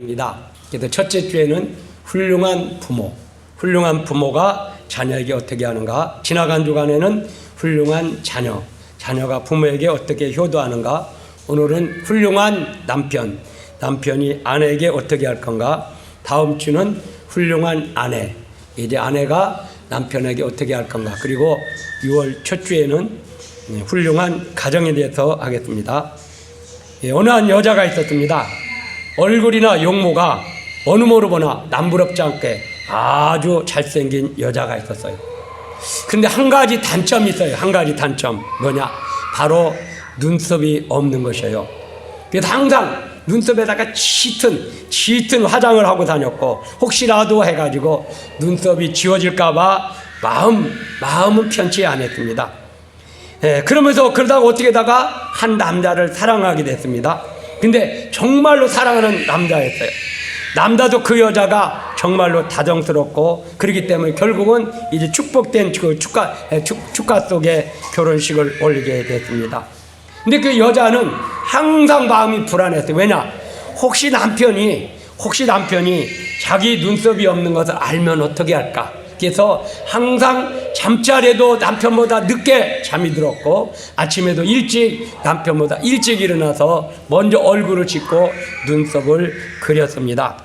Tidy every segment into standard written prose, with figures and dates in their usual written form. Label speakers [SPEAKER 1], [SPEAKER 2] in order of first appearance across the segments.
[SPEAKER 1] 입니다. 그래서 첫째 주에는 훌륭한 부모가 자녀에게 어떻게 하는가. 지나간 주간에는 훌륭한 자녀가 부모에게 어떻게 효도하는가. 오늘은 훌륭한 남편이 아내에게 어떻게 할 건가. 다음 주는 훌륭한 아내, 이제 아내가 남편에게 어떻게 할 건가. 그리고 6월 첫 주에는 훌륭한 가정에 대해서 하겠습니다. 어느 한 여자가 있었습니다. 얼굴이나 용모가 어느 모로 보나 남부럽지 않게 아주 잘생긴 여자가 있었어요. 근데 한 가지 단점이 있어요. 한 가지 단점. 뭐냐? 바로 눈썹이 없는 것이에요. 그래서 항상 눈썹에다가 짙은 화장을 하고 다녔고, 혹시라도 해가지고 눈썹이 지워질까봐 마음은 편치 않았습니다. 그러다가 어떻게다가 한 남자를 사랑하게 됐습니다. 근데 정말로 사랑하는 남자였어요. 남자도 그 여자가 정말로 다정스럽고, 그렇기 때문에 결국은 이제 축복된 그 축가 속에 결혼식을 올리게 됐습니다. 근데 그 여자는 항상 마음이 불안했어요. 왜냐? 혹시 남편이 자기 눈썹이 없는 것을 알면 어떻게 할까? 그래서 항상 잠자리에도 남편보다 늦게 잠이 들었고, 아침에도 남편보다 일찍 일어나서 먼저 얼굴을 씻고 눈썹을 그렸습니다.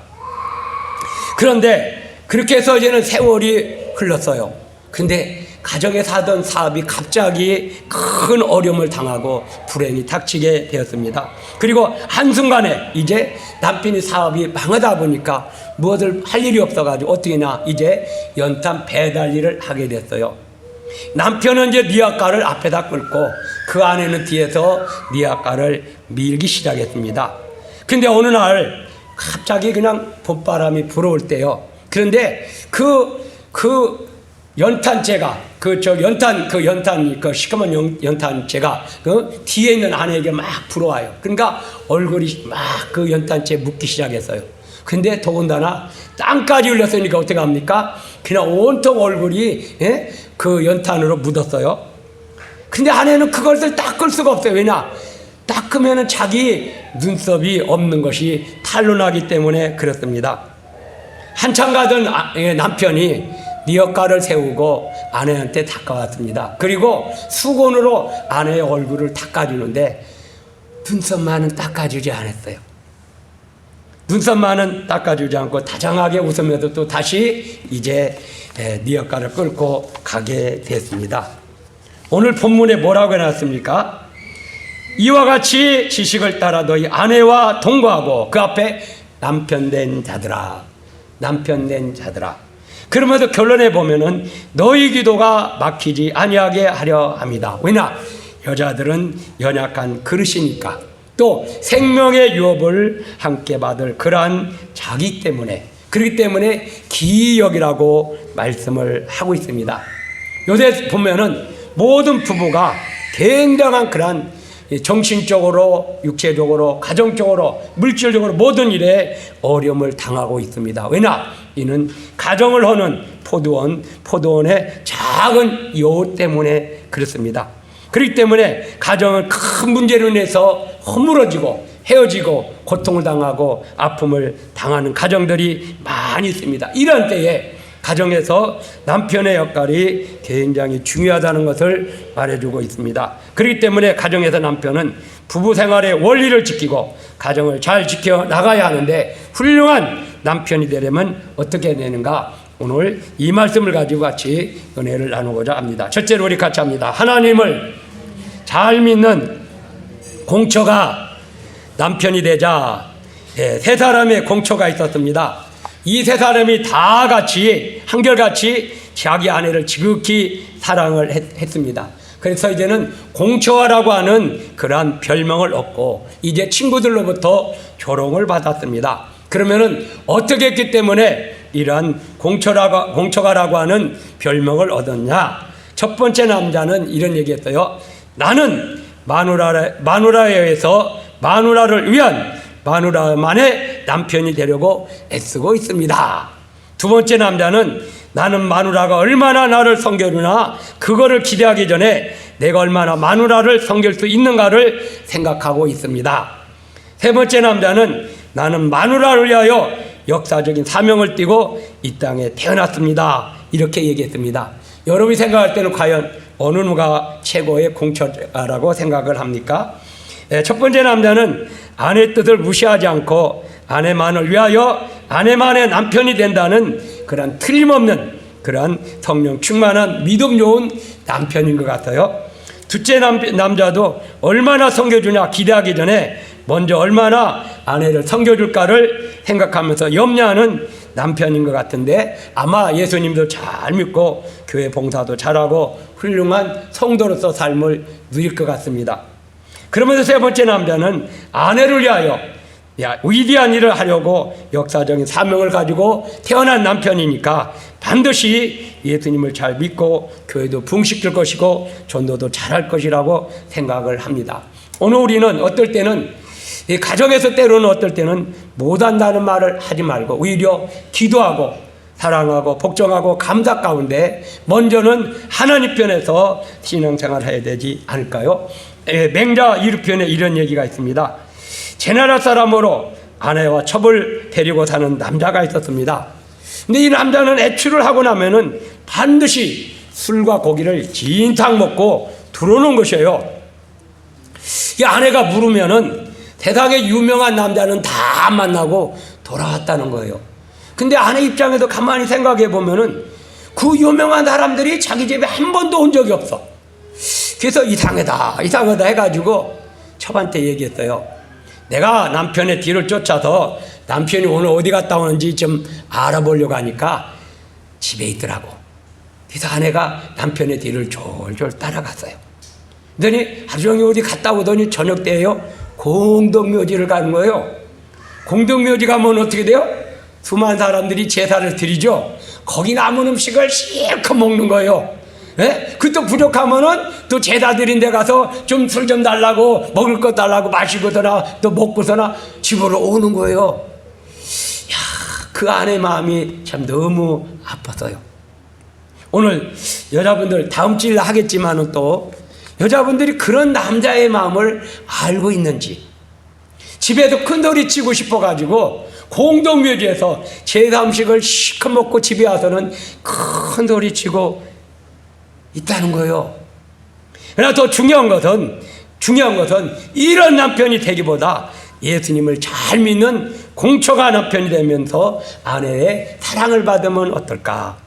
[SPEAKER 1] 그런데 그렇게 해서 이제는 세월이 흘렀어요. 근데 가정에서 하던 사업이 갑자기 큰 어려움을 당하고 불행이 닥치게 되었습니다. 그리고 한순간에 이제 남편이 사업이 망하다 보니까 무엇을 할 일이 없어가지고 어떻게나 이제 연탄 배달 일을 하게 됐어요. 남편은 이제 니아가를 앞에다 끌고 그 아내는 뒤에서 니아가를 밀기 시작했습니다. 근데 어느 날 갑자기 그냥 봄바람이 불어올 때요. 그런데 그 연탄재가 시커먼 연탄재가 그 뒤에 있는 아내에게 막 불어와요. 그러니까 얼굴이 막 그 연탄재에 묻기 시작했어요. 근데 더군다나 땀까지 흘렸으니까 어떻게 합니까? 그냥 온통 얼굴이 그 연탄으로 묻었어요. 근데 아내는 그것을 닦을 수가 없어요. 왜냐? 닦으면은 자기 눈썹이 없는 것이 탄로나기 때문에 그렇습니다. 한참 가던 남편이 니엇가를 세우고 아내한테 닦아왔습니다. 그리고 수건으로 아내의 얼굴을 닦아주는데 눈썹만은 닦아주지 않았어요. 눈썹만은 닦아주지 않고 다정하게 웃으면서 또 다시 이제 니엇가를 끌고 가게 됐습니다. 오늘 본문에 뭐라고 해놨습니까? 이와 같이 지식을 따라 너희 아내와 동거하고 그 앞에 남편 된 자들아. 그러면서 결론에 보면은 너희 기도가 막히지 아니하게 하려 합니다. 왜냐? 여자들은 연약한 그릇이니까, 또 생명의 유업을 함께 받을 그러한 자기 때문에, 그렇기 때문에 기이 여기라고 말씀을 하고 있습니다. 요새 보면은 모든 부부가 굉장한 그러한 정신적으로, 육체적으로, 가정적으로, 물질적으로 모든 일에 어려움을 당하고 있습니다. 왜냐? 이는 가정을 허는 포도원의 작은 여우 때문에 그렇습니다. 그렇기 때문에 가정은 큰 문제로 인해서 허물어지고 헤어지고 고통을 당하고 아픔을 당하는 가정들이 많이 있습니다. 이런 때에 가정에서 남편의 역할이 굉장히 중요하다는 것을 말해주고 있습니다. 그렇기 때문에 가정에서 남편은 부부 생활의 원리를 지키고 가정을 잘 지켜 나가야 하는데, 훌륭한 남편이 되려면 어떻게 되는가? 오늘 이 말씀을 가지고 같이 은혜를 나누고자 합니다. 첫째로 우리 같이 합니다. 하나님을 잘 믿는 공처가 남편이 되자. 세 사람의 공처가 있었습니다. 이 세 사람이 다 같이 한결같이 자기 아내를 지극히 사랑을 했습니다. 그래서 이제는 공처라고 하는 그러한 별명을 얻고 이제 친구들로부터 조롱을 받았습니다. 그러면은 어떻게 했기 때문에 이러한 공처가라고 하는 별명을 얻었냐? 첫 번째 남자는 이런 얘기했어요. 나는 마누라에 의해서 마누라를 위한 마누라만의 남편이 되려고 애쓰고 있습니다. 두 번째 남자는 나는 마누라가 얼마나 나를 섬겨주나 그거를 기대하기 전에 내가 얼마나 마누라를 섬길 수 있는가를 생각하고 있습니다. 세 번째 남자는 나는 마누라를 위하여 역사적인 사명을 띠고 이 땅에 태어났습니다. 이렇게 얘기했습니다. 여러분이 생각할 때는 과연 어느 누가 최고의 공처라고 생각을 합니까? 첫 번째 남자는 아내 뜻을 무시하지 않고 아내만을 위하여 아내만의 남편이 된다는 그런 틀림없는 그런 성령 충만한 믿음 좋은 남편인 것 같아요. 둘째 남자도 얼마나 섬겨주냐 기대하기 전에 먼저 얼마나 아내를 섬겨줄까를 생각하면서 염려하는 남편인 것 같은데, 아마 예수님도 잘 믿고 교회 봉사도 잘하고 훌륭한 성도로서 삶을 누릴 것 같습니다. 그러면서 세 번째 남자는 아내를 위하여 위대한 일을 하려고 역사적인 사명을 가지고 태어난 남편이니까 반드시 예수님을 잘 믿고 교회도 부흥시킬 것이고 전도도 잘할 것이라고 생각을 합니다. 오늘 우리는 어떨 때는 이 가정에서 때로는 어떨 때는 못한다는 말을 하지 말고 오히려 기도하고 사랑하고 복종하고 감사 가운데 먼저는 하나님 편에서 신앙생활을 해야 되지 않을까요? 맹자 2편에 이런 얘기가 있습니다. 제나라 사람으로 아내와 첩을 데리고 사는 남자가 있었습니다. 근데 이 남자는 애출을 하고 나면은 반드시 술과 고기를 진탕 먹고 들어오는 것이에요. 이 아내가 물으면은 세상에 유명한 남자는 다 만나고 돌아왔다는 거예요. 근데 아내 입장에서 가만히 생각해 보면은 그 유명한 사람들이 자기 집에 한 번도 온 적이 없어. 그래서 이상하다 해가지고 첩한테 얘기했어요. 내가 남편의 뒤를 쫓아서 남편이 오늘 어디 갔다 오는지 좀 알아보려고 하니까 집에 있더라고. 그래서 아내가 남편의 뒤를 졸졸 따라갔어요. 그러더니 하루 종일 어디 갔다 오더니 저녁 때예요. 공동묘지를 가는 거예요. 공동묘지 가면 어떻게 돼요? 수많은 사람들이 제사를 드리죠. 거기 남은 음식을 실컷 먹는 거예요. 예? 그또 부족하면은 또 제사 드린 데 가서 좀 술 좀 달라고 먹을 것 달라고 마시고서나 또 먹고서나 집으로 오는 거예요. 야, 그 아내 마음이 참 너무 아팠어요. 오늘 여자분들 다음 주일 하겠지만은 또 여자분들이 그런 남자의 마음을 알고 있는지, 집에서 큰 소리 치고 싶어가지고 공동묘지에서 제사 음식을 실컷 먹고 집에 와서는 큰 소리 치고 있다는 거예요. 그러나 더 중요한 것은 이런 남편이 되기보다 예수님을 잘 믿는 공처가 남편이 되면서 아내의 사랑을 받으면 어떨까?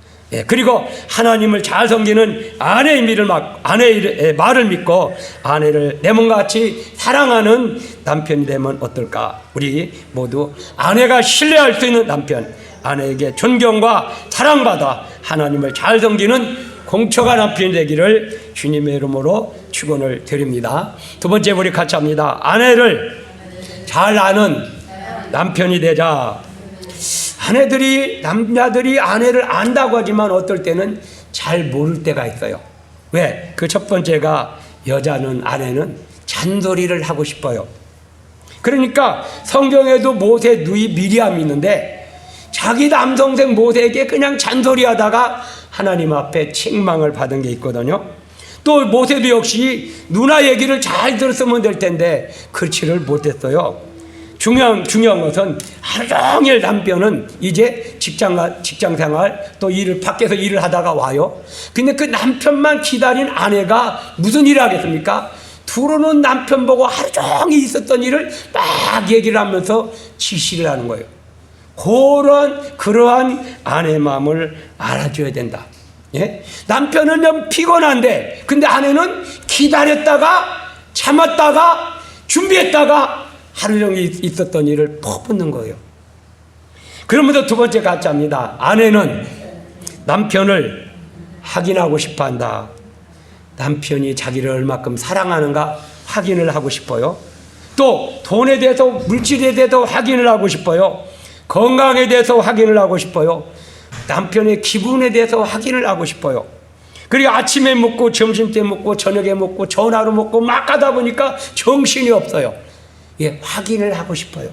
[SPEAKER 1] 그리고 하나님을 잘 섬기는 아내의 말을 믿고 아내를 내 몸과 같이 사랑하는 남편이 되면 어떨까? 우리 모두 아내가 신뢰할 수 있는 남편, 아내에게 존경과 사랑받아 하나님을 잘 섬기는 공처가 남편이 되기를 주님의 이름으로 축원을 드립니다. 두 번째 우리 같이 합니다. 아내를 잘 아는 남편이 되자. 남자들이 아내를 안다고 하지만 어떨 때는 잘 모를 때가 있어요. 왜? 그 첫 번째가 아내는 잔소리를 하고 싶어요. 그러니까 성경에도 모세 누이 미리암이 있는데 자기 남동생 모세에게 그냥 잔소리하다가 하나님 앞에 책망을 받은 게 있거든요. 또 모세도 역시 누나 얘기를 잘 들었으면 될 텐데 그렇지를 못했어요. 중요한 것은 하루 종일 남편은 이제 직장 생활 또 밖에서 일을 하다가 와요. 근데 그 남편만 기다린 아내가 무슨 일을 하겠습니까? 들어오는 남편 보고 하루 종일 있었던 일을 막 얘기를 하면서 지시를 하는 거예요. 그러한 아내의 마음을 알아줘야 된다. 예? 남편은 좀 피곤한데 근데 아내는 기다렸다가 참았다가 준비했다가 하루 종일 있었던 일을 퍼붓는 거예요. 그러면서 두 번째 가짜입니다. 아내는 남편을 확인하고 싶어 한다. 남편이 자기를 얼마큼 사랑하는가 확인을 하고 싶어요. 또 돈에 대해서 물질에 대해서 확인을 하고 싶어요. 건강에 대해서 확인을 하고 싶어요. 남편의 기분에 대해서 확인을 하고 싶어요. 그리고 아침에 먹고 점심때 먹고 저녁에 먹고 전화로 먹고 막 가다 보니까 정신이 없어요. 확인을 하고 싶어요.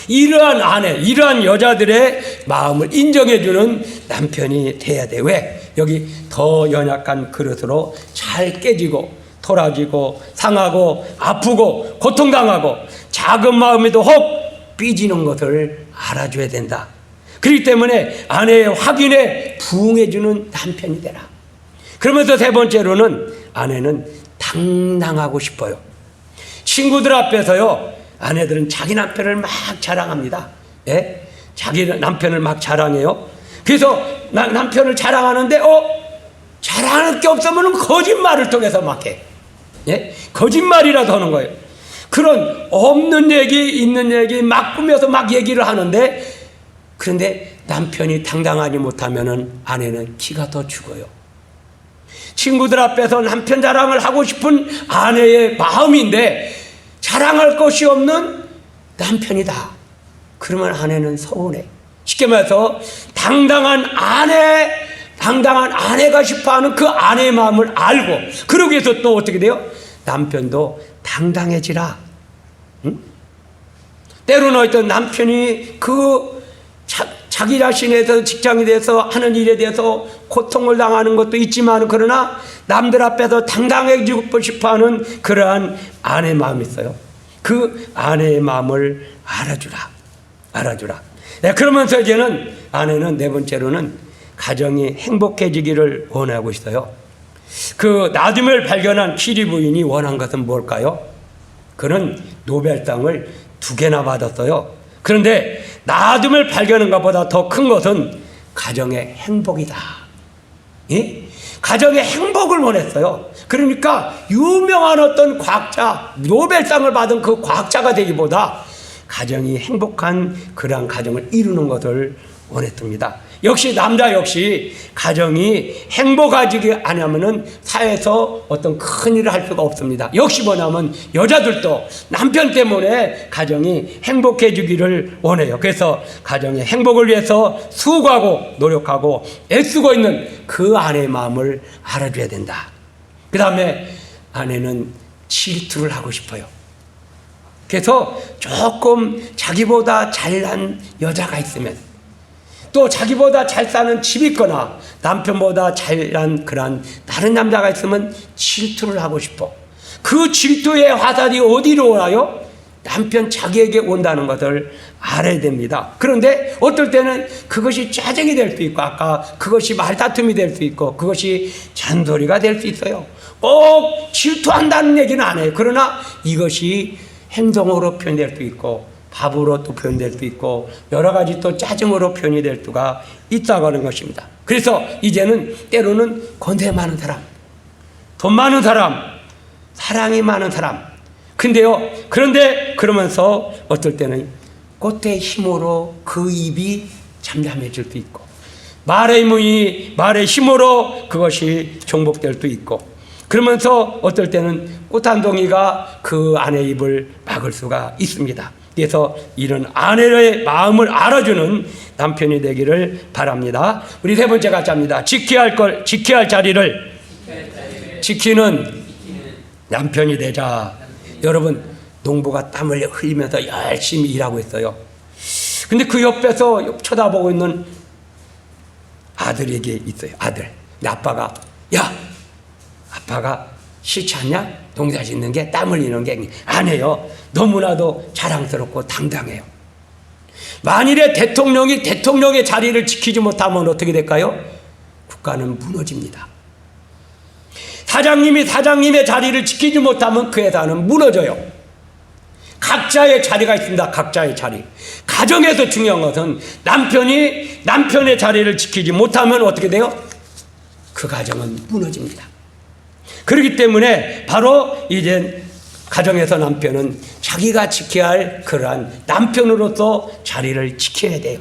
[SPEAKER 1] 이러한 여자들의 마음을 인정해주는 남편이 돼야 돼. 왜? 여기 더 연약한 그릇으로 잘 깨지고 토라지고 상하고 아프고 고통당하고 작은 마음에도 혹 삐지는 것을 알아줘야 된다. 그렇기 때문에 아내의 확인에 부응해주는 남편이 되라. 그러면서 세 번째로는 아내는 당당하고 싶어요. 친구들 앞에서요, 아내들은 자기 남편을 막 자랑합니다. 예? 자기 남편을 막 자랑해요. 그래서 남편을 자랑하는데 자랑할 게 없으면 거짓말을 통해서 막 해. 예? 거짓말이라도 하는 거예요. 그런 없는 얘기 있는 얘기 막 꾸며서 막 얘기를 하는데, 그런데 남편이 당당하지 못하면 아내는 기가 더 죽어요. 친구들 앞에서 남편 자랑을 하고 싶은 아내의 마음인데 자랑할 것이 없는 남편이다. 그러면 아내는 서운해. 쉽게 말해서 당당한 아내가 싶어하는 그 아내의 마음을 알고, 그러기 위해서 또 어떻게 돼요? 남편도 당당해지라. 응? 때로는 어떤 남편이 자기 자신에 대해서, 직장에 대해서, 하는 일에 대해서 고통을 당하는 것도 있지만, 그러나 남들 앞에서 당당해지고 싶어하는 그러한 아내의 마음이 있어요. 그 아내의 마음을 알아주라. 네, 그러면서 이제는 아내는 네 번째로는 가정이 행복해지기를 원하고 있어요. 그 나둠을 발견한 키리 부인이 원한 것은 뭘까요? 그는 노벨상을 2개나 받았어요. 그런데 나둠을 발견한 것보다 더 큰 것은 가정의 행복이다. 예? 가정의 행복을 원했어요. 그러니까 유명한 어떤 과학자, 노벨상을 받은 그 과학자가 되기보다 가정이 행복한 그러한 가정을 이루는 것을 원했습니다. 역시 남자 역시 가정이 행복하지 않으면 사회에서 어떤 큰 일을 할 수가 없습니다. 역시 뭐냐면 여자들도 남편 때문에 가정이 행복해지기를 원해요. 그래서 가정의 행복을 위해서 수고하고 노력하고 애쓰고 있는 그 아내의 마음을 알아줘야 된다. 그 다음에 아내는 질투를 하고 싶어요. 그래서 조금 자기보다 잘난 여자가 있으면, 또 자기보다 잘 사는 집이 있거나 남편보다 잘난 그런 다른 남자가 있으면 질투를 하고 싶어. 그 질투의 화살이 어디로 오나요? 남편 자기에게 온다는 것을 알아야 됩니다. 그런데 어떨 때는 그것이 짜증이 될 수 있고, 아까 그것이 말다툼이 될 수 있고, 그것이 잔소리가 될 수 있어요. 꼭 질투한다는 얘기는 안 해요. 그러나 이것이 행동으로 표현될 수 있고, 밥으로 또 표현될 수 있고, 여러 가지 또 짜증으로 표현이 될 수가 있다고 하는 것입니다. 그래서 이제는 때로는 권세 많은 사람, 돈 많은 사람, 사랑이 많은 사람, 그런데 그러면서 어떨 때는 꽃의 힘으로 그 입이 잠잠해질 수 있고, 말의 힘으로 그것이 종복될 수 있고, 그러면서 어떨 때는 꽃 한 동이가 그 아내의 입을 막을 수가 있습니다. 그래서 이런 아내의 마음을 알아주는 남편이 되기를 바랍니다. 우리 세 번째 같이 합니다. 지켜야 할 자리를 지키는 남편이 되자. 여러분, 농부가 땀을 흘리면서 열심히 일하고 있어요. 근데 그 옆에서 쳐다보고 있는 아들에게 있어요. 아들. 아빠가, 야, 아빠가 싫지 않냐? 농사 짓는 게, 땀 흘리는 게. 안 해요. 너무나도 자랑스럽고 당당해요. 만일에 대통령의 자리를 지키지 못하면 어떻게 될까요? 국가는 무너집니다. 사장님의 자리를 지키지 못하면 그 회사는 무너져요. 각자의 자리가 있습니다. 각자의 자리. 가정에서 중요한 것은 남편의 자리를 지키지 못하면 어떻게 돼요? 그 가정은 무너집니다. 그렇기 때문에 바로 이제 가정에서 남편은 자기가 지켜야 할 그러한 남편으로서 자리를 지켜야 돼요.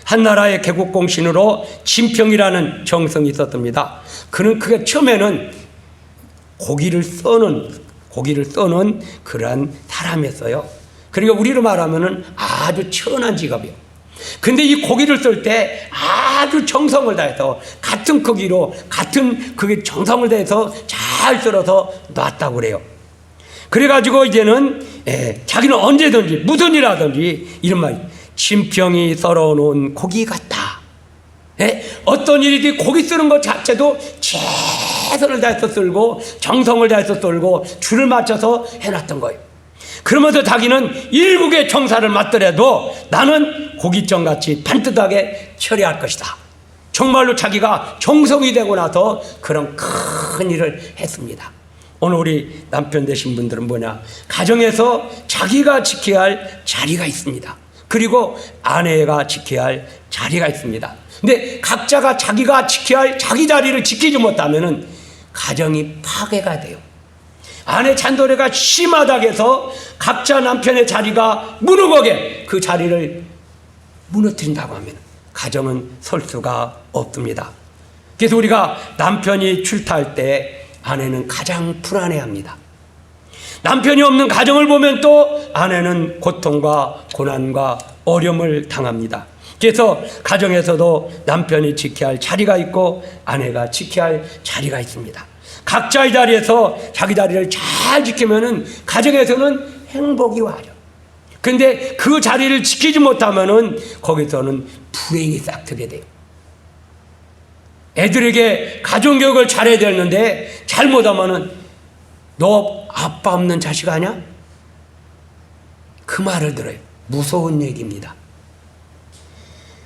[SPEAKER 1] 한나라의 개국공신으로 진평이라는 정성이 있었습니다. 그는 그게 처음에는 고기를 써는 그러한 사람이었어요. 그러니까 우리로 말하면은 아주 천한 직업이에요. 근데 이 고기를 썰 때 아주 정성을 다해서 같은 크기로 그게 정성을 다해서 잘 썰어서 놨다고 그래요. 그래가지고 이제는 자기는 언제든지 무슨 일하든지 이런 말, 진평이 썰어놓은 고기 같다. 어떤 일이든 고기 쓰는 것 자체도 최선을 다해서 썰고 정성을 다해서 썰고 줄을 맞춰서 해놨던 거예요. 그러면서 자기는 일국의 총사를 맡더라도 나는 고깃정같이 반듯하게 처리할 것이다. 정말로 자기가 정성이 되고 나서 그런 큰 일을 했습니다. 오늘 우리 남편 되신 분들은 뭐냐? 가정에서 자기가 지켜야 할 자리가 있습니다. 그리고 아내가 지켜야 할 자리가 있습니다. 근데 각자가 자기가 지켜야 할 자기 자리를 지키지 못하면은 가정이 파괴가 돼요. 아내 잔소리가 심하다고 해서 각자 남편의 자리가 무너지게 그 자리를 무너뜨린다고 하면 가정은 설 수가 없습니다. 그래서 우리가 남편이 출타할 때 아내는 가장 불안해합니다. 남편이 없는 가정을 보면 또 아내는 고통과 고난과 어려움을 당합니다. 그래서 가정에서도 남편이 지켜야 할 자리가 있고 아내가 지켜야 할 자리가 있습니다. 각자의 자리에서 자기 자리를 잘 지키면은 가정에서는 행복이 와요. 근데 그 자리를 지키지 못하면은 거기서는 불행이 싹트게 돼요. 애들에게 가정교육을 잘해야 되는데 잘못하면은 너 아빠 없는 자식 아니야? 그 말을 들어요. 무서운 얘기입니다.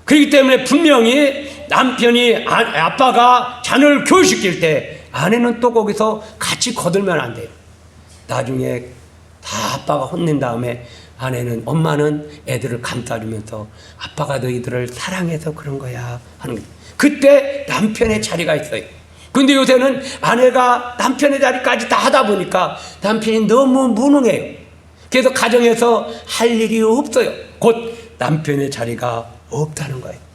[SPEAKER 1] 그렇기 때문에 분명히 남편이 아빠가 자녀를 교육시킬 때 아내는 또 거기서 같이 거들면 안 돼요. 나중에 다 아빠가 혼낸 다음에 아내는 엄마는 애들을 감싸주면서 아빠가 너희들을 사랑해서 그런 거야 하는 거예요. 그때 남편의 자리가 있어요. 근데 요새는 아내가 남편의 자리까지 다 하다 보니까 남편이 너무 무능해요. 그래서 가정에서 할 일이 없어요. 곧 남편의 자리가 없다는 거예요.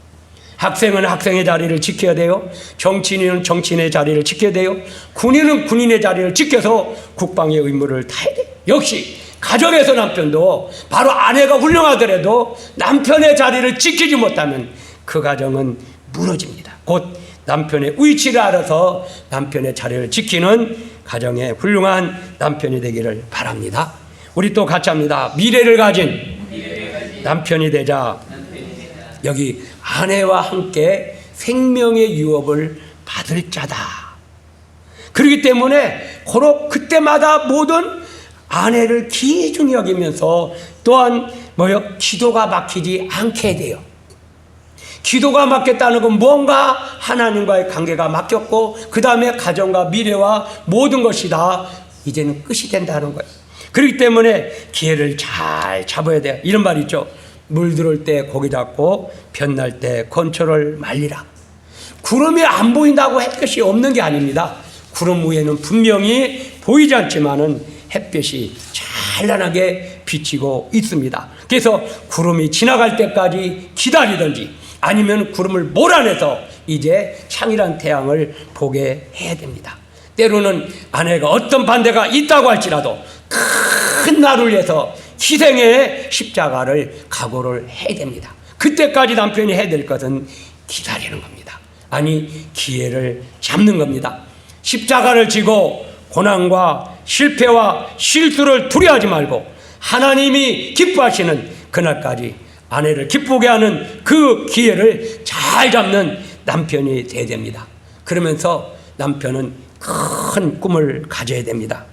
[SPEAKER 1] 학생은 학생의 자리를 지켜야 돼요. 정치인은 정치인의 자리를 지켜야 돼요. 군인은 군인의 자리를 지켜서 국방의 의무를 다해야 돼요. 역시 가정에서 남편도 바로 아내가 훌륭하더라도 남편의 자리를 지키지 못하면 그 가정은 무너집니다. 곧 남편의 위치를 알아서 남편의 자리를 지키는 가정의 훌륭한 남편이 되기를 바랍니다. 우리 또 같이 합니다. 미래를 가진 남편이 되자. 여기 아내와 함께 생명의 유업을 받을 자다. 그렇기 때문에 고로 그때마다 모든 아내를 귀중히 여기면서 또한 기도가 막히지 않게 돼요. 기도가 막혔다는 건 뭔가 하나님과의 관계가 막혔고 그 다음에 가정과 미래와 모든 것이 다 이제는 끝이 된다는 거예요. 그렇기 때문에 기회를 잘 잡아야 돼요. 이런 말 있죠. 물 들어올 때 고기 잡고 변날 때 건초를 말리라. 구름이 안 보인다고 햇볕이 없는 게 아닙니다. 구름 위에는 분명히 보이지 않지만은 햇볕이 찬란하게 비치고 있습니다. 그래서 구름이 지나갈 때까지 기다리든지 아니면 구름을 몰아내서 이제 창일한 태양을 보게 해야 됩니다. 때로는 아내가 어떤 반대가 있다고 할지라도 큰 나를 위해서 희생의 십자가를 각오를 해야 됩니다. 그때까지 남편이 해야 될 것은 기다리는 겁니다. 아니 기회를 잡는 겁니다. 십자가를 지고 고난과 실패와 실수를 두려워하지 말고 하나님이 기뻐하시는 그날까지 아내를 기쁘게 하는 그 기회를 잘 잡는 남편이 돼야 됩니다. 그러면서 남편은 큰 꿈을 가져야 됩니다.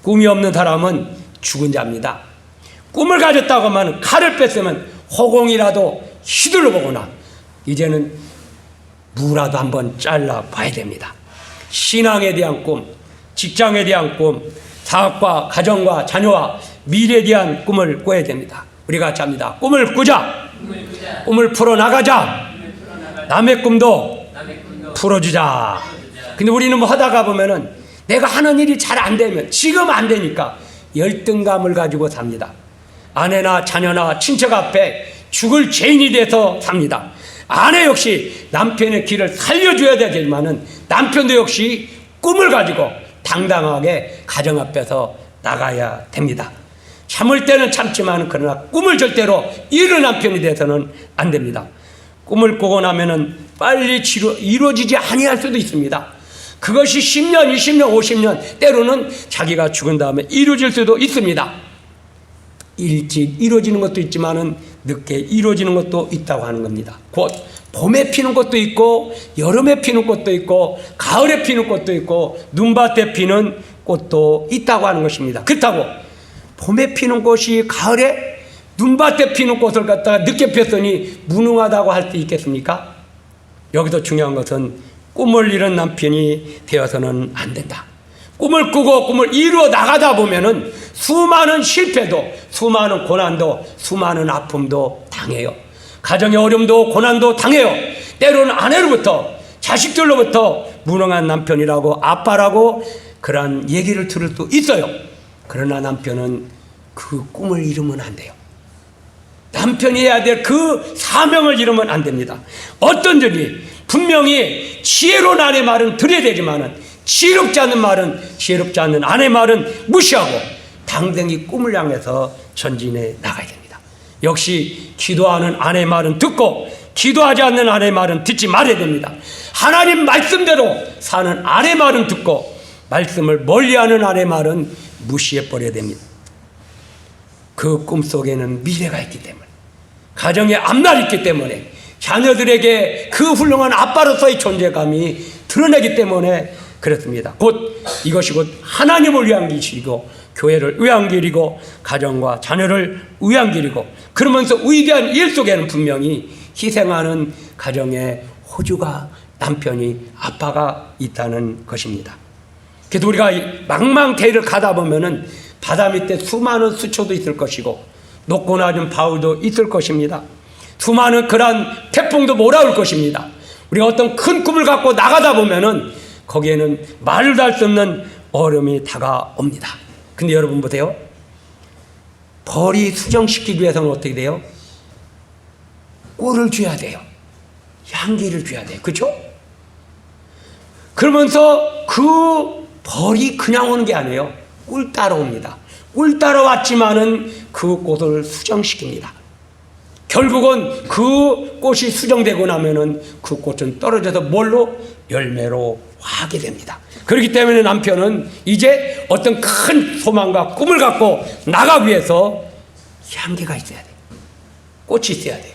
[SPEAKER 1] 꿈이 없는 사람은 죽은 자입니다. 꿈을 가졌다고 하면 칼을 뺐으면 허공이라도 휘둘러 보거나 이제는 무라도 한번 잘라 봐야 됩니다. 신앙에 대한 꿈, 직장에 대한 꿈, 사업과 가정과 자녀와 미래에 대한 꿈을 꿔야 됩니다. 우리가 같이 합니다. 꿈을 꾸자. 꿈을 풀어나가자. 남의 꿈도 풀어주자. 근데 우리는 뭐 하다가 보면은 내가 하는 일이 잘 안 되면 지금 안 되니까 열등감을 가지고 삽니다. 아내나 자녀나 친척 앞에 죽을 죄인이 돼서 삽니다. 아내 역시 남편의 길을 살려줘야 되지만은 남편도 역시 꿈을 가지고 당당하게 가정 앞에서 나가야 됩니다. 참을 때는 참지만 그러나 꿈을 절대로 잃은 남편이 돼서는 안 됩니다. 꿈을 꾸고 나면은 빨리 이루어지지 아니할 수도 있습니다. 그것이 10년, 20년, 50년 때로는 자기가 죽은 다음에 이루어질 수도 있습니다. 일찍 이루어지는 것도 있지만은 늦게 이루어지는 것도 있다고 하는 겁니다. 곧 봄에 피는 꽃도 있고 여름에 피는 꽃도 있고 가을에 피는 꽃도 있고 눈밭에 피는 꽃도 있다고 하는 것입니다. 그렇다고 봄에 피는 꽃이 가을에 눈밭에 피는 꽃을 갖다가 늦게 폈더니 무능하다고 할 수 있겠습니까? 여기서 중요한 것은 꿈을 이룬 남편이 되어서는 안 된다. 꿈을 꾸고 꿈을 이루어 나가다 보면은 수많은 실패도, 수많은 고난도, 수많은 아픔도 당해요. 가정의 어려움도 고난도 당해요. 때로는 아내로부터, 자식들로부터 무능한 남편이라고, 아빠라고 그러한 얘기를 들을 수 있어요. 그러나 남편은 그 꿈을 이루면 안 돼요. 남편이 해야 될 그 사명을 이루면 안 됩니다. 어떤지 분명히 지혜로운 아내 말은 들어야 되지만은 지혜롭지 않은 말은, 지혜롭지 않는 아내 말은 무시하고 당당히 꿈을 향해서 전진해 나가야 됩니다. 역시 기도하는 아내 말은 듣고 기도하지 않는 아내 말은 듣지 말아야 됩니다. 하나님 말씀대로 사는 아내 말은 듣고 말씀을 멀리하는 아내 말은 무시해 버려야 됩니다. 그 꿈속에는 미래가 있기 때문에, 가정에 앞날이 있기 때문에, 자녀들에게 그 훌륭한 아빠로서의 존재감이 드러나기 때문에 그렇습니다. 이것이 곧 하나님을 위한 길이고 교회를 위한 길이고 가정과 자녀를 위한 길이고, 그러면서 위대한 일 속에는 분명히 희생하는 가정의 호주가, 남편이, 아빠가 있다는 것입니다. 그래서 우리가 망망대해를 가다 보면은 바다 밑에 수많은 수초도 있을 것이고 높고 낮은 바위도 있을 것입니다. 수많은 그러한 태풍도 몰아올 것입니다. 우리가 어떤 큰 꿈을 갖고 나가다 보면은 거기에는 말도 할 수 없는 어려움이 다가옵니다. 근데 여러분 보세요. 벌이 수정시키기 위해서는 어떻게 돼요? 꿀을 줘야 돼요. 향기를 줘야 돼요. 그렇죠? 그러면서 그 벌이 그냥 오는 게 아니에요. 꿀 따러 옵니다. 꿀 따러 왔지만은 그 꽃을 수정시킵니다. 결국은 그 꽃이 수정되고 나면은 그 꽃은 떨어져서 뭘로? 열매로 화게 됩니다. 그렇기 때문에 남편은 이제 어떤 큰 소망과 꿈을 갖고 나가기 위해서 향기가 있어야 돼요. 꽃이 있어야 돼요.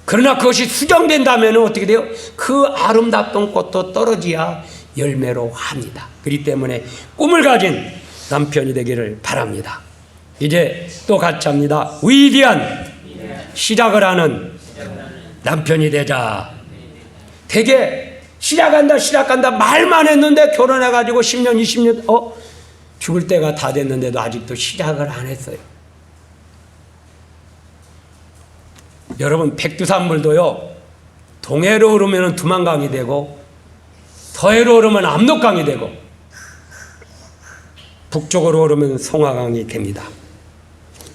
[SPEAKER 1] 그러나 그것이 수정된다면 어떻게 돼요? 그 아름답던 꽃도 떨어져야 열매로 합니다. 그렇기 때문에 꿈을 가진 남편이 되기를 바랍니다. 이제 또 같이 합니다. 위대한 시작을 하는 남편이 되자. 되게 시작한다 말만 했는데 결혼해가지고 10년 20년 죽을 때가 다 됐는데도 아직도 시작을 안 했어요. 여러분, 백두산물도요, 동해로 흐르면 두만강이 되고 서해로 흐르면 압록강이 되고 북쪽으로 흐르면 송화강이 됩니다.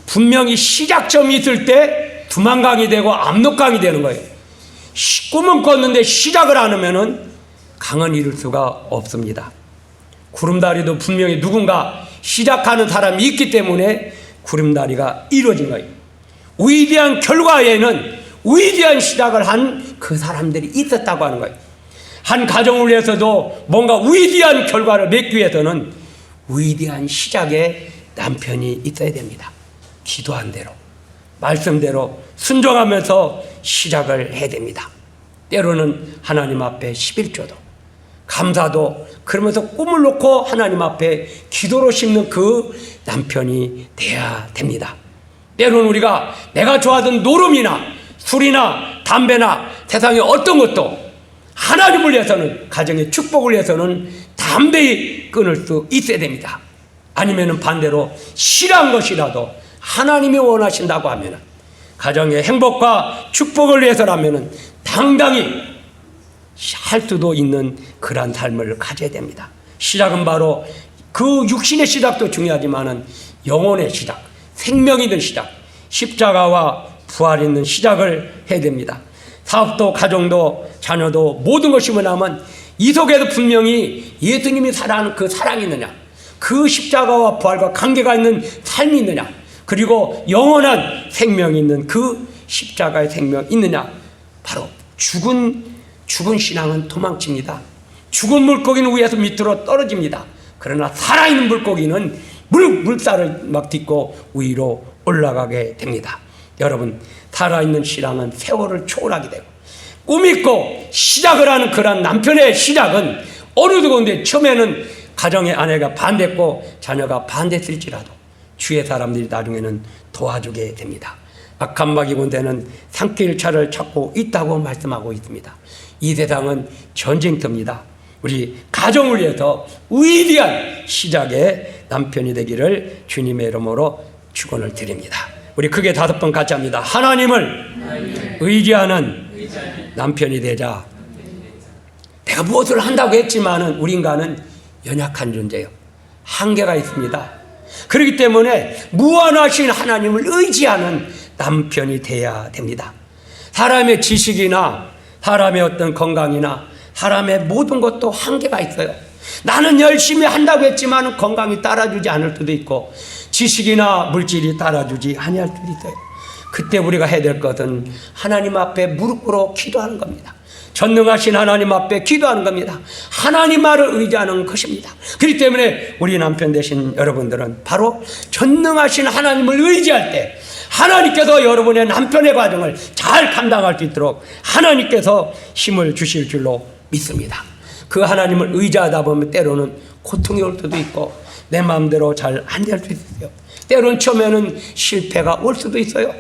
[SPEAKER 1] 분명히 시작점이 있을 때 두만강이 되고 압록강이 되는 거예요. 꿈은 꿨는데 시작을 안 하면은 강은 이룰 수가 없습니다. 구름다리도 분명히 누군가 시작하는 사람이 있기 때문에 구름다리가 이루어진 거예요. 위대한 결과에는 위대한 시작을 한 그 사람들이 있었다고 하는 거예요. 한 가정을 위해서도 뭔가 위대한 결과를 맺기 위해서는 위대한 시작에 남편이 있어야 됩니다. 기도한 대로, 말씀대로 순종하면서 시작을 해야 됩니다. 때로는 하나님 앞에 11조도, 감사도, 그러면서 꿈을 놓고 하나님 앞에 기도로 심는 그 남편이 돼야 됩니다. 때로는 우리가 내가 좋아하던 노름이나 술이나 담배나 세상의 어떤 것도 하나님을 위해서는, 가정의 축복을 위해서는 담대히 끊을 수 있어야 됩니다. 아니면 반대로 싫어한 것이라도 하나님이 원하신다고 하면, 가정의 행복과 축복을 위해서라면 당당히 할 수도 있는 그러한 삶을 가져야 됩니다. 시작은 바로 그 육신의 시작도 중요하지만 영혼의 시작, 생명 있는 시작, 십자가와 부활 있는 시작을 해야 됩니다. 사업도 가정도 자녀도 모든 것이 뭐냐면 이 속에도 분명히 예수님이 사랑하는 그 사랑이 있느냐, 그 십자가와 부활과 관계가 있는 삶이 있느냐, 그리고 영원한 생명이 있는 그 십자가의 생명이 있느냐. 바로 죽은 신앙은 도망칩니다. 죽은 물고기는 위에서 밑으로 떨어집니다. 그러나 살아있는 물고기는 물살을 막 딛고 위로 올라가게 됩니다. 여러분, 살아있는 신앙은 세월을 초월하게 되고, 꿈 있고 시작을 하는 그런 남편의 시작은 어느 누구인데 처음에는 가정의 아내가 반대했고 자녀가 반대했을지라도 주의 사람들이 나중에는 도와주게 됩니다. 악한 마귀 군대는 산길차를 찾고 있다고 말씀하고 있습니다. 이 세상은 전쟁터입니다. 우리 가정을 위해서 위대한 시작의 남편이 되기를 주님의 이름으로 축원을 드립니다. 우리 크게 5번 같이 합니다. 하나님을 의지하는 남편이 되자. 내가 무엇을 한다고 했지만은 우리 인간은 연약한 존재예요. 한계가 있습니다. 그렇기 때문에 무한하신 하나님을 의지하는 남편이 돼야 됩니다. 사람의 지식이나 사람의 어떤 건강이나 사람의 모든 것도 한계가 있어요. 나는 열심히 한다고 했지만 건강이 따라주지 않을 수도 있고 지식이나 물질이 따라주지 아니할 수도 있어요. 그때 우리가 해야 될 것은 하나님 앞에 무릎 꿇어 기도하는 겁니다. 전능하신 하나님 앞에 기도하는 겁니다. 하나님 말을 의지하는 것입니다. 그렇기 때문에 우리 남편 되신 여러분들은 바로 전능하신 하나님을 의지할 때 하나님께서 여러분의 남편의 과정을 잘 감당할 수 있도록 하나님께서 힘을 주실 줄로 믿습니다. 그 하나님을 의지하다 보면 때로는 고통이 올 수도 있고 내 마음대로 잘 안 될 수도 있어요. 때로는 처음에는 실패가 올 수도 있어요.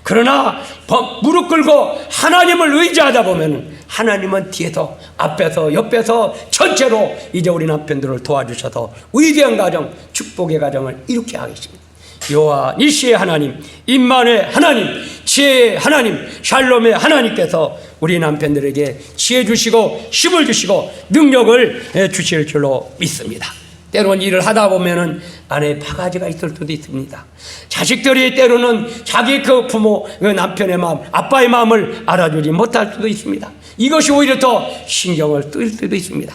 [SPEAKER 1] 그러나 무릎 꿇고 하나님을 의지하다 보면 하나님은 뒤에서 앞에서 옆에서 전체로 이제 우리 남편들을 도와주셔서 위대한 가정, 축복의 가정을 이루게 하겠습니다. 여호와 니시의 하나님, 임만의 하나님, 지혜의 하나님, 샬롬의 하나님께서 우리 남편들에게 지혜 주시고 힘을 주시고 능력을 주실 줄로 믿습니다. 때로는 일을 하다 보면은 안에 바가지가 있을 수도 있습니다. 자식들이 때로는 자기 그 부모, 그 남편의 마음, 아빠의 마음을 알아주지 못할 수도 있습니다. 이것이 오히려 더 신경을 쓸 수도 있습니다.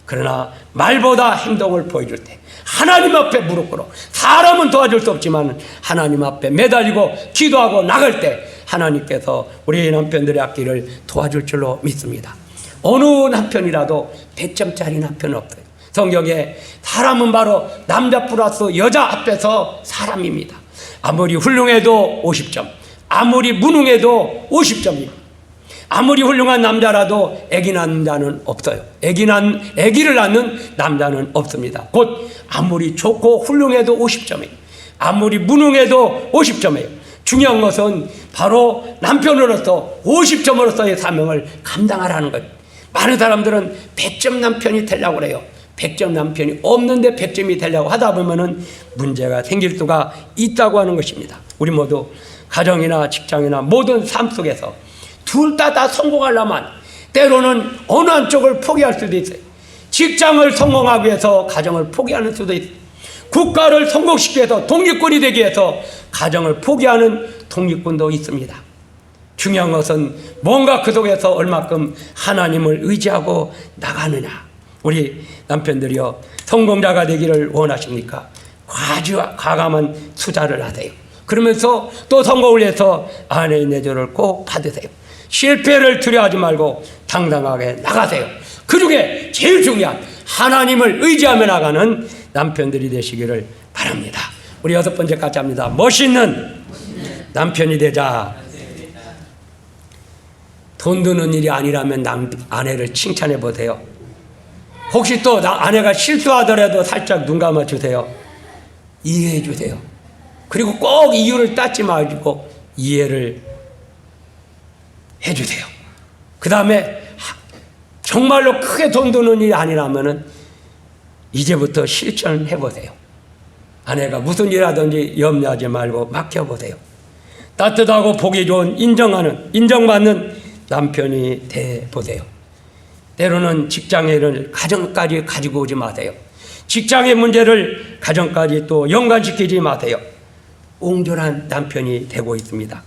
[SPEAKER 1] 그러나 말보다 행동을 보여줄 때 하나님 앞에 무릎 꿇어 사람은 도와줄 수 없지만 하나님 앞에 매달리고 기도하고 나갈 때 하나님께서 우리 남편들의 앞길을 도와줄 줄로 믿습니다. 어느 남편이라도 100점짜리 남편은 없어요. 성경에 사람은 바로 남자 플러스 여자 앞에서 사람입니다. 아무리 훌륭해도 50점, 아무리 무능해도 50점입니다. 아무리 훌륭한 남자라도 아기 낳는 자는 없어요. 아기를 낳는 남자는 없습니다. 곧 아무리 좋고 훌륭해도 50점이에요. 아무리 무능해도 50점이에요. 중요한 것은 바로 남편으로서 50점으로서의 사명을 감당하라는 거예요. 많은 사람들은 100점 남편이 되려고 그래요. 100점 남편이 없는데 100점이 되려고 하다 보면은 문제가 생길 수가 있다고 하는 것입니다. 우리 모두 가정이나 직장이나 모든 삶 속에서 둘 다 성공하려면 때로는 어느 한쪽을 포기할 수도 있어요. 직장을 성공하기 위해서 가정을 포기하는 수도 있어요. 국가를 성공시키기 위해서 독립군이 되기 위해서 가정을 포기하는 독립군도 있습니다. 중요한 것은 뭔가 그 속에서 얼마큼 하나님을 의지하고 나가느냐. 우리 남편들이요, 성공자가 되기를 원하십니까? 과감한 투자를 하세요. 그러면서 또 성공을 위해서 아내의 내조를 꼭 받으세요. 실패를 두려워하지 말고 당당하게 나가세요. 그 중에 제일 중요한 하나님을 의지하며 나가는 남편들이 되시기를 바랍니다. 우리 6번째 같이 합니다. 멋있는 남편이 되자. 돈 드는 일이 아니라면 아내를 칭찬해 보세요. 혹시 또 아내가 실수하더라도 살짝 눈 감아 주세요. 이해해 주세요. 그리고 꼭 이유를 따지 말고 이해를 해 주세요. 그 다음에 정말로 크게 돈 드는 일이 아니라면은 이제부터 실천해 보세요. 아내가 무슨 일 하든지 염려하지 말고 맡겨보세요. 따뜻하고 보기 좋은 인정받는 남편이 돼 보세요. 때로는 직장의 일을 가정까지 가지고 오지 마세요. 직장의 문제를 가정까지 또 연관시키지 마세요. 옹졸한 남편이 되고 있습니다.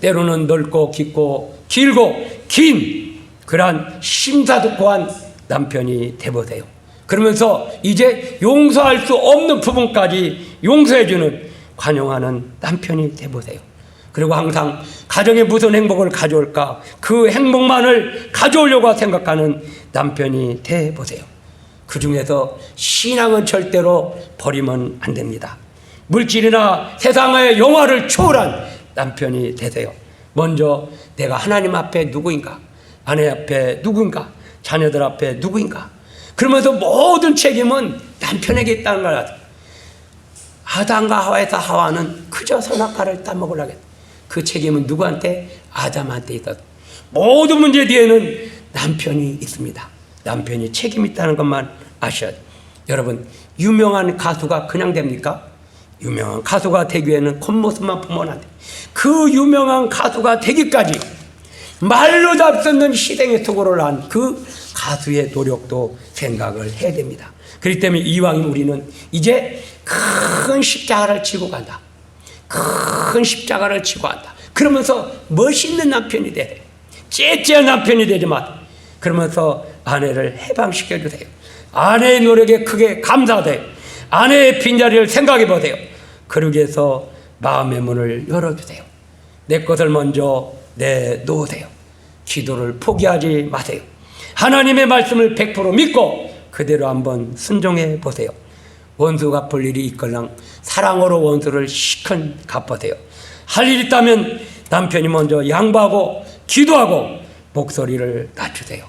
[SPEAKER 1] 때로는 넓고 깊고 길고 긴 그러한 심사숙고한 남편이 되보세요. 그러면서 이제 용서할 수 없는 부분까지 용서해주는 관용하는 남편이 되보세요. 그리고 항상 가정에 무슨 행복을 가져올까 그 행복만을 가져오려고 생각하는 남편이 되보세요. 그 중에서 신앙은 절대로 버리면 안 됩니다. 물질이나 세상의 영화를 초월한 남편이 되세요. 먼저 내가 하나님 앞에 누구인가, 아내 앞에 누구인가, 자녀들 앞에 누구인가, 그러면서 모든 책임은 남편에게 있다는 걸 알아요. 아담과 하와에서 하와는 그저 선악과를 따먹으려고 했다. 그 책임은 누구한테? 아담한테 있었다. 모든 문제 뒤에는 남편이 있습니다. 남편이 책임 있다는 것만 아셔야 돼요. 여러분, 유명한 가수가 그냥 됩니까? 유명한 가수가 되기 위해는 겉모습만 보면 안 돼요. 그 유명한 가수가 되기까지 말로 잡수는 희생의 수고를 한 그 가수의 노력도 생각을 해야 됩니다. 그렇기 때문에 이왕이면 우리는 이제 큰 십자가를 지고 간다. 큰 십자가를 지고 간다. 그러면서 멋있는 남편이 돼야 돼요. 째째한 남편이 되지만 그러면서 아내를 해방시켜 주세요. 아내의 노력에 크게 감사돼요. 아내의 빈자리를 생각해 보세요. 그러기 위해서 마음의 문을 열어주세요. 내 것을 먼저 내놓으세요. 기도를 포기하지 마세요. 하나님의 말씀을 100% 믿고 그대로 한번 순종해 보세요. 원수 갚을 일이 있걸랑 사랑으로 원수를 시큰 갚으세요. 할 일 있다면 남편이 먼저 양보하고 기도하고 목소리를 낮추세요.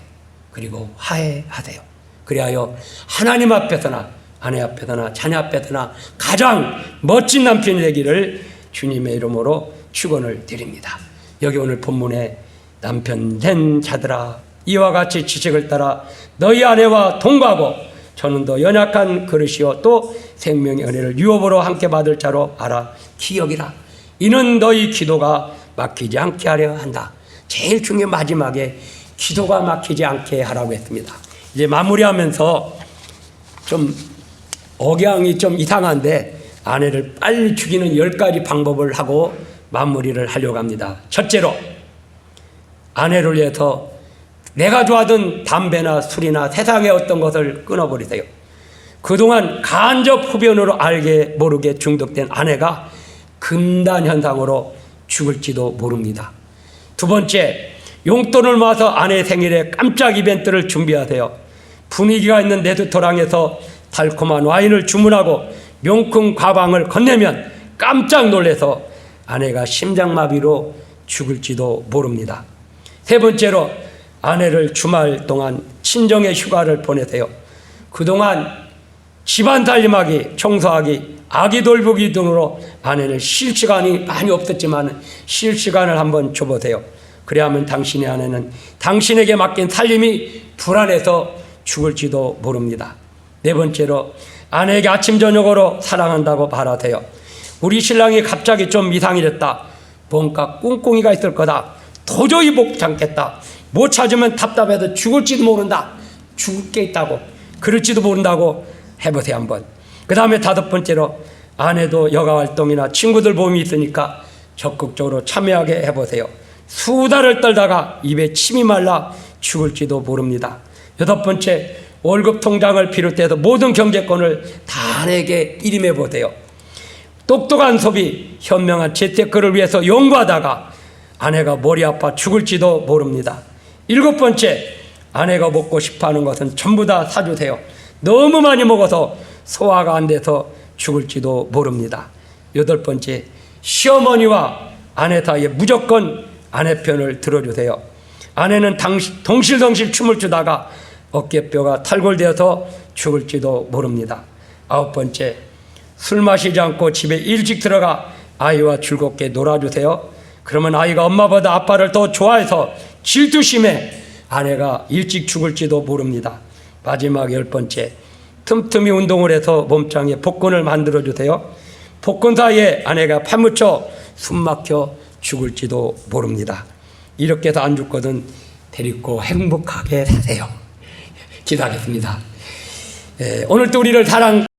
[SPEAKER 1] 그리고 화해하세요. 그리하여 하나님 앞에서나 아내 앞에서나 자녀 앞에서나 가장 멋진 남편이 되기를 주님의 이름으로 축원을 드립니다. 여기 오늘 본문에 남편 된 자들아 이와 같이 지식을 따라 너희 아내와 동거하고 저는 더 연약한 그릇이요 또 생명의 은혜를 유업으로 함께 받을 자로 알아 기억이라. 이는 너희 기도가 막히지 않게 하려 한다. 제일 중요한 마지막에 기도가 막히지 않게 하라고 했습니다. 이제 마무리하면서 좀 억양이 좀 이상한데 아내를 빨리 죽이는 10가지 방법을 하고 마무리를 하려고 합니다. 첫째로 아내를 위해서 내가 좋아하던 담배나 술이나 세상의 어떤 것을 끊어버리세요. 그동안 간접 흡연으로 알게 모르게 중독된 아내가 금단 현상으로 죽을지도 모릅니다. 두 번째, 용돈을 모아서 아내 생일에 깜짝 이벤트를 준비하세요. 분위기가 있는 레스토랑에서 달콤한 와인을 주문하고 명품 가방을 건네면 깜짝 놀라서 아내가 심장마비로 죽을지도 모릅니다. 세 번째로 아내를 주말 동안 친정에 휴가를 보내세요. 그동안 집안 살림하기, 청소하기, 아기 돌보기 등으로 아내는 쉴 시간이 많이 없었지만 쉴 시간을 한번 줘보세요. 그래야만 당신의 아내는 당신에게 맡긴 살림이 불안해서 죽을지도 모릅니다. 네 번째로 아내에게 아침 저녁으로 사랑한다고 말하세요. 우리 신랑이 갑자기 좀 이상이 됐다. 뭔가 꿍꿍이가 있을 거다. 도저히 못 참겠다. 못 찾으면 답답해서 죽을지도 모른다. 죽을 게 있다고. 그럴지도 모른다고 해보세요 한번. 그 다음에 다섯 번째로 아내도 여가활동이나 친구들 모임이 있으니까 적극적으로 참여하게 해보세요. 수다를 떨다가 입에 침이 말라 죽을지도 모릅니다. 여섯 번째, 월급 통장을 비롯해서 모든 경제권을 다 아내에게 일임해 보세요. 똑똑한 소비, 현명한 재테크를 위해서 연구하다가 아내가 머리 아파 죽을지도 모릅니다. 일곱 번째, 아내가 먹고 싶어하는 것은 전부 다 사주세요. 너무 많이 먹어서 소화가 안 돼서 죽을지도 모릅니다. 여덟 번째, 시어머니와 아내 사이에 무조건 아내 편을 들어주세요. 아내는 덩실덩실 춤을 추다가 어깨뼈가 탈골되어서 죽을지도 모릅니다. 아홉 번째, 술 마시지 않고 집에 일찍 들어가 아이와 즐겁게 놀아주세요. 그러면 아이가 엄마보다 아빠를 더 좋아해서 질투심에 아내가 일찍 죽을지도 모릅니다. 마지막 열 번째, 틈틈이 운동을 해서 몸짱에 복근을 만들어주세요. 복근 사이에 아내가 파묻혀 숨막혀 죽을지도 모릅니다. 이렇게 해서 안 죽거든 데리고 행복하게 사세요. 기도하겠습니다. 오늘도 우리를 사랑